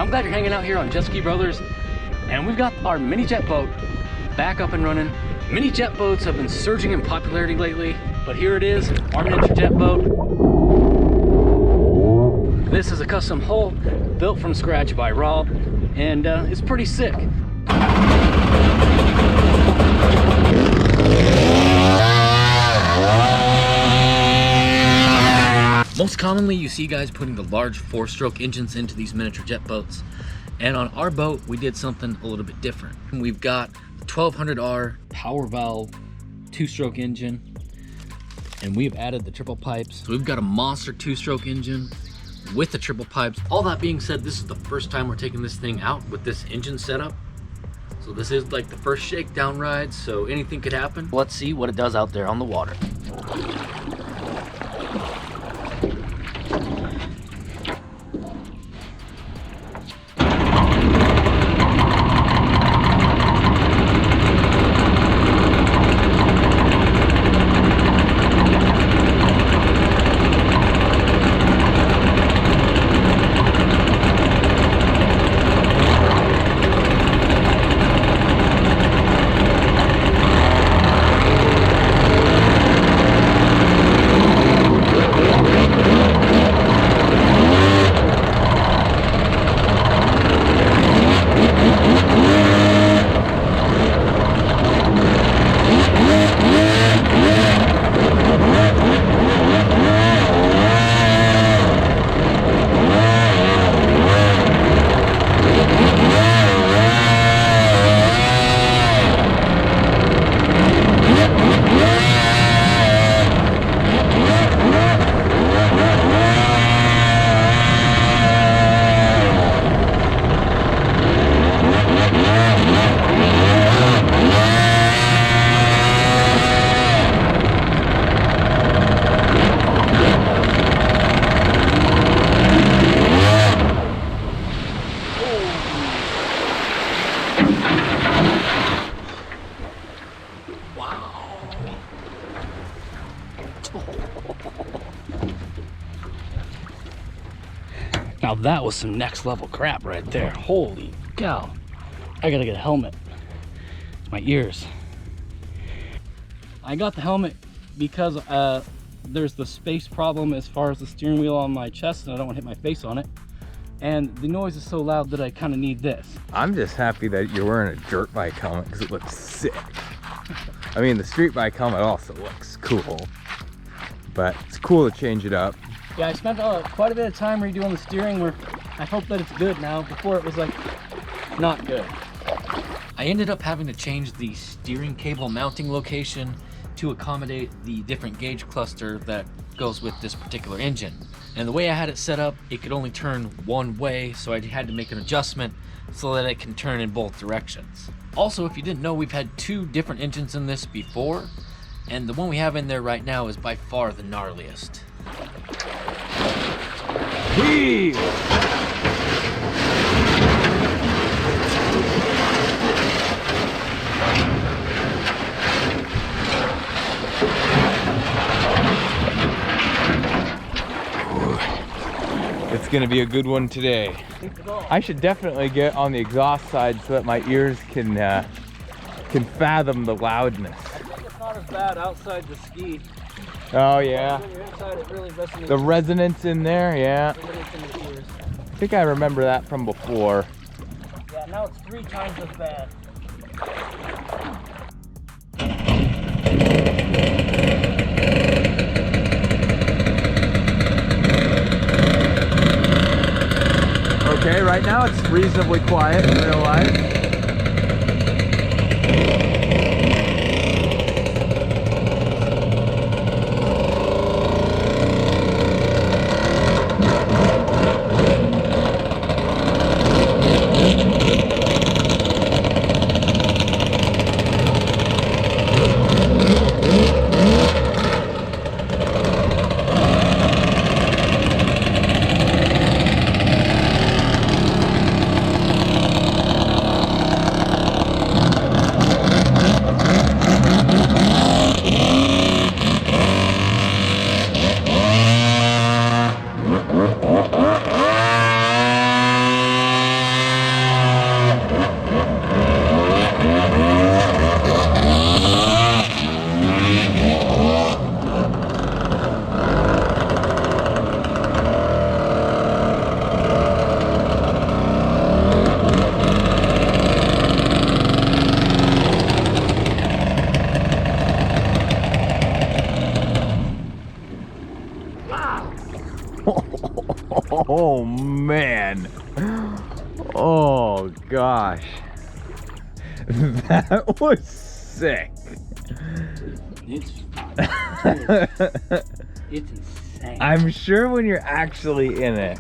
I'm glad you're hanging out here on JetSki Brothers, and we've got our mini jet boat back up and running. Mini jet boats have been surging in popularity lately, but here it is, our miniature jet boat. This is a custom hull built from scratch by Rob, and it's pretty sick. Most commonly, you see guys putting the large 4-stroke engines into these miniature jet boats. And on our boat, we did something a little bit different. We've got the 1200R power valve 2-stroke engine, and we've added the triple pipes. So we've got a monster 2-stroke engine with the triple pipes. All that being said, this is the first time we're taking this thing out with this engine setup. So this is like the first shakedown ride, so anything could happen. Let's see what it does out there on the water. Now that was some next level crap right there. Holy cow. I gotta get a helmet. It's my ears. I got the helmet because there's the space problem as far as the steering wheel on my chest, and I don't want to hit my face on it. And the noise is so loud that I kind of need this. I'm just happy that you're wearing a dirt bike helmet because it looks sick. I mean, the street bike helmet also looks cool, but it's cool to change it up. Yeah, I spent quite a bit of time redoing the steering where I hope that it's good now. Before it was like not good. I ended up having to change the steering cable mounting location to accommodate the different gauge cluster that goes with this particular engine. And the way I had it set up, it could only turn one way, so I had to make an adjustment so that it can turn in both directions. Also, if you didn't know, we've had 2 different engines in this before, and the one we have in there right now is by far the gnarliest. Heave! It's gonna be a good one today. I should definitely get on the exhaust side so that my ears can fathom the loudness. I think it's not as bad outside the ski. Oh yeah. When you're inside, it really resonates. The resonance in there, yeah. Resonates in your ears. I think I remember that from before. Yeah, now it's 3 times as bad. Okay, right now it's reasonably quiet in real life. Oh gosh. That was sick. It's insane. I'm sure when you're actually in it,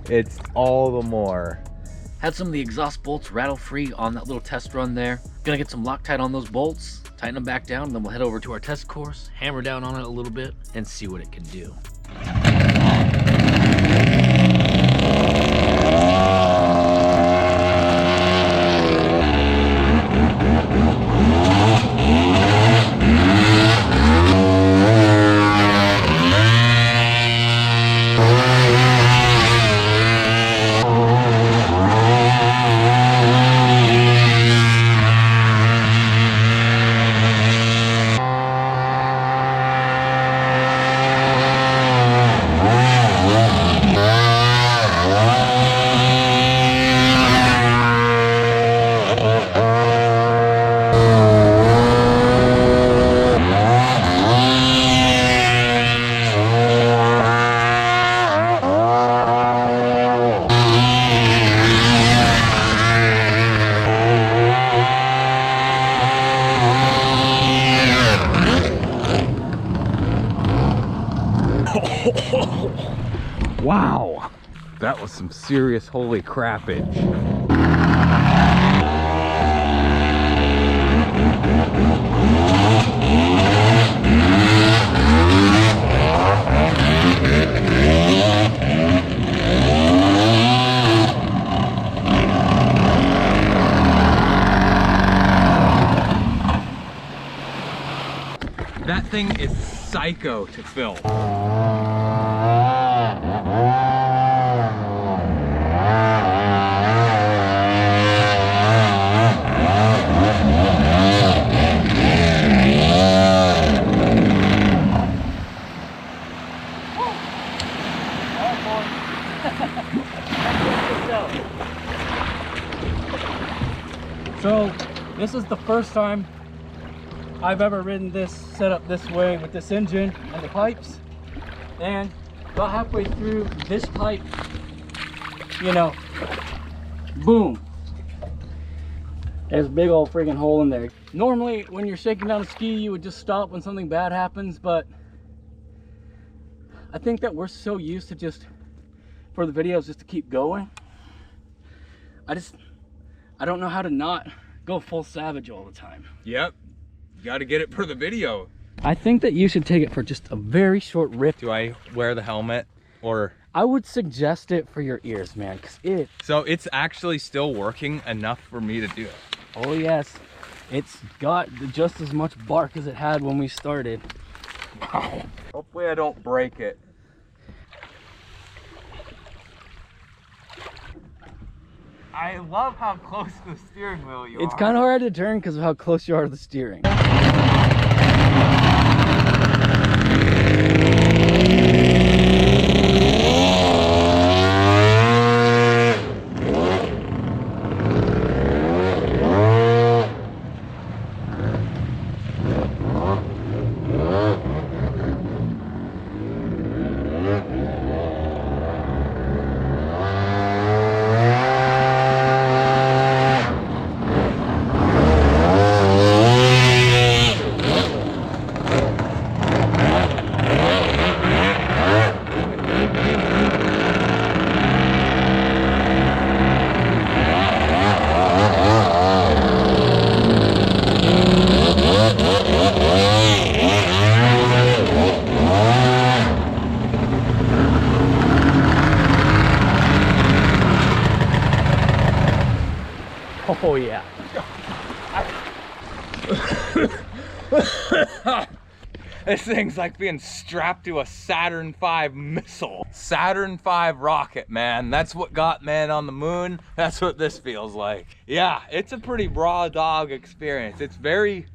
it's all the more. Had some of the exhaust bolts rattle free on that little test run there. Gonna get some Loctite on those bolts, tighten them back down, and then we'll head over to our test course, hammer down on it a little bit, and see what it can do. Wow, that was some serious holy crappage. That thing is psycho to film. So this is the first time I've ever ridden this set up this way with this engine and the pipes, and about halfway through this pipe, you know, boom, there's a big old freaking hole in there. Normally when you're shaking down a ski you would just stop when something bad happens, but I think that we're so used to just for the videos just to keep going. I don't know how to not go full savage all the time. Yep, you got to get it for the video. I think that you should take it for just a very short rip. Do I wear the helmet or? I would suggest it for your ears, man, because So it's actually still working enough for me to do it. oh yes, it's got just as much bark as it had when we started. Wow. Hopefully I don't break it. I love how close to the steering wheel you are. It's kind of hard to turn because of how close you are to the steering. Oh yeah. This thing's like being strapped to a Saturn V missile. Saturn V rocket, man. That's what got man on the moon. That's what this feels like. Yeah, it's a pretty raw dog experience. It's very,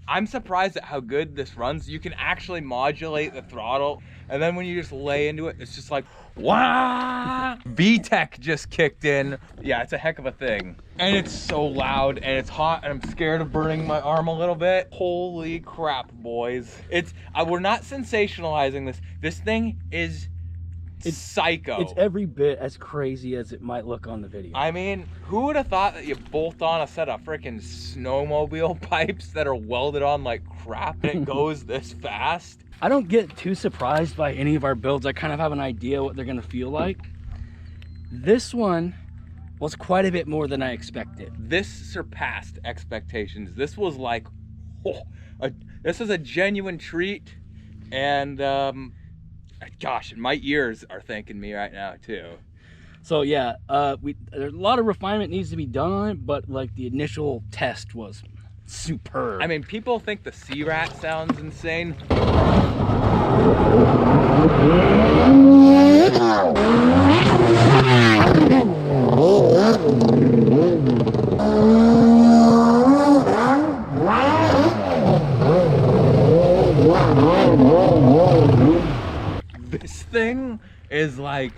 I'm surprised at how good this runs. You can actually modulate the throttle, and then when you just lay into it, it's just like, wow! VTEC just kicked in. Yeah, it's a heck of a thing. And it's so loud, and it's hot, and I'm scared of burning my arm a little bit. Holy crap, boys. We're not sensationalizing this. This thing is psycho. It's every bit as crazy as it might look on the video. I mean, who would have thought that you bolt on a set of freaking snowmobile pipes that are welded on like crap and it goes this fast? I don't get too surprised by any of our builds. I kind of have an idea what they're gonna feel like. This one was quite a bit more than I expected. This surpassed expectations. This was like, this is a genuine treat. And gosh, my ears are thanking me right now too. So yeah, there's a lot of refinement needs to be done on it, but like the initial test was superb. I mean, people think the Sea Rat sounds insane. This thing is like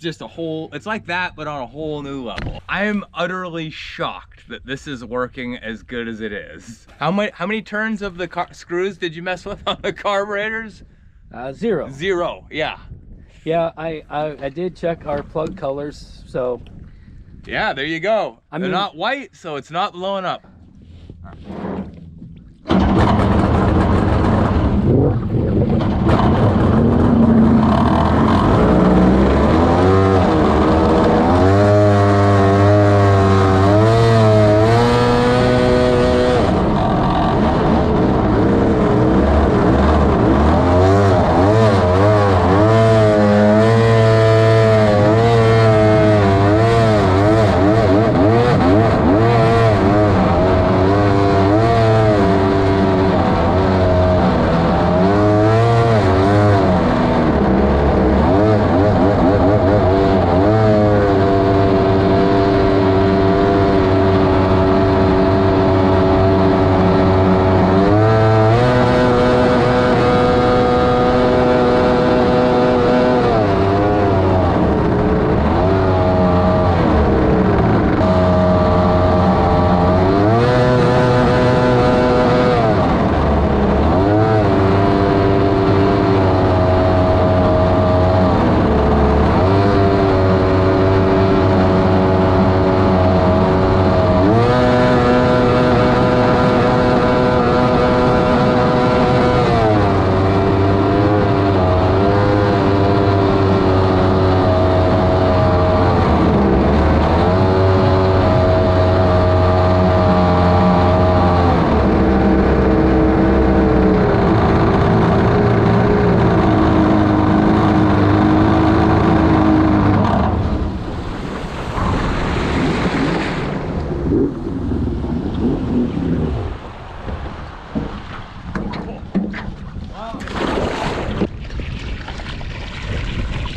just a whole, it's like that but on a whole new level. I am utterly shocked that this is working as good as it is. How many turns of the screws did you mess with on the carburetors? 0. 0, yeah. Yeah, I did check our plug colors, so yeah, there you go. I They're mean, not white, so it's not blowing up.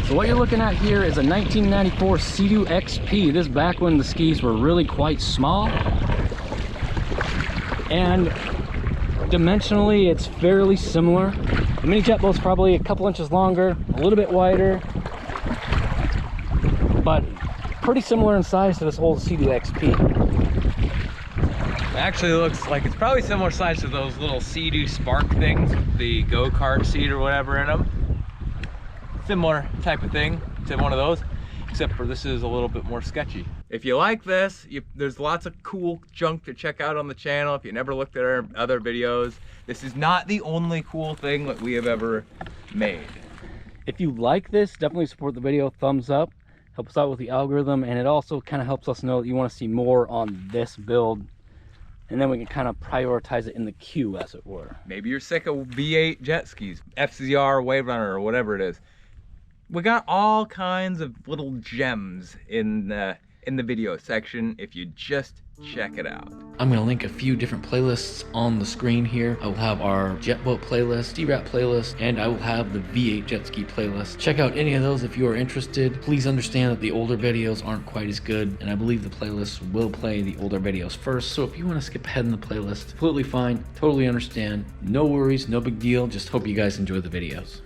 So what you're looking at here is a 1994 Sea-Doo XP. This is back when the skis were really quite small. And dimensionally, it's fairly similar. The mini jet boat's probably a couple inches longer, a little bit wider, but pretty similar in size to this old Sea-Doo XP. Actually, it looks like it's probably similar size to those little Sea-Doo Spark things with the go-kart seat or whatever in them. Similar type of thing to one of those, except for this is a little bit more sketchy. If you like this, there's lots of cool junk to check out on the channel. If you never looked at our other videos, this is not the only cool thing that we have ever made. If you like this, definitely support the video, thumbs up, helps out with the algorithm, and it also kind of helps us know that you want to see more on this build, and then we can kind of prioritize it in the queue, as it were. Maybe you're sick of V8 jet skis, FCR, Wave Runner, or whatever it is. We got all kinds of little gems in the video section if you just check it out. I'm gonna link a few different playlists on the screen here. I will have our jet boat playlist, Sea-Rat playlist, and I will have the V8 jet ski playlist. Check out any of those if you are interested. Please understand that the older videos aren't quite as good, and I believe the playlist will play the older videos first. So if you want to skip ahead in the playlist, completely fine, totally understand. No worries, no big deal. Just hope you guys enjoy the videos.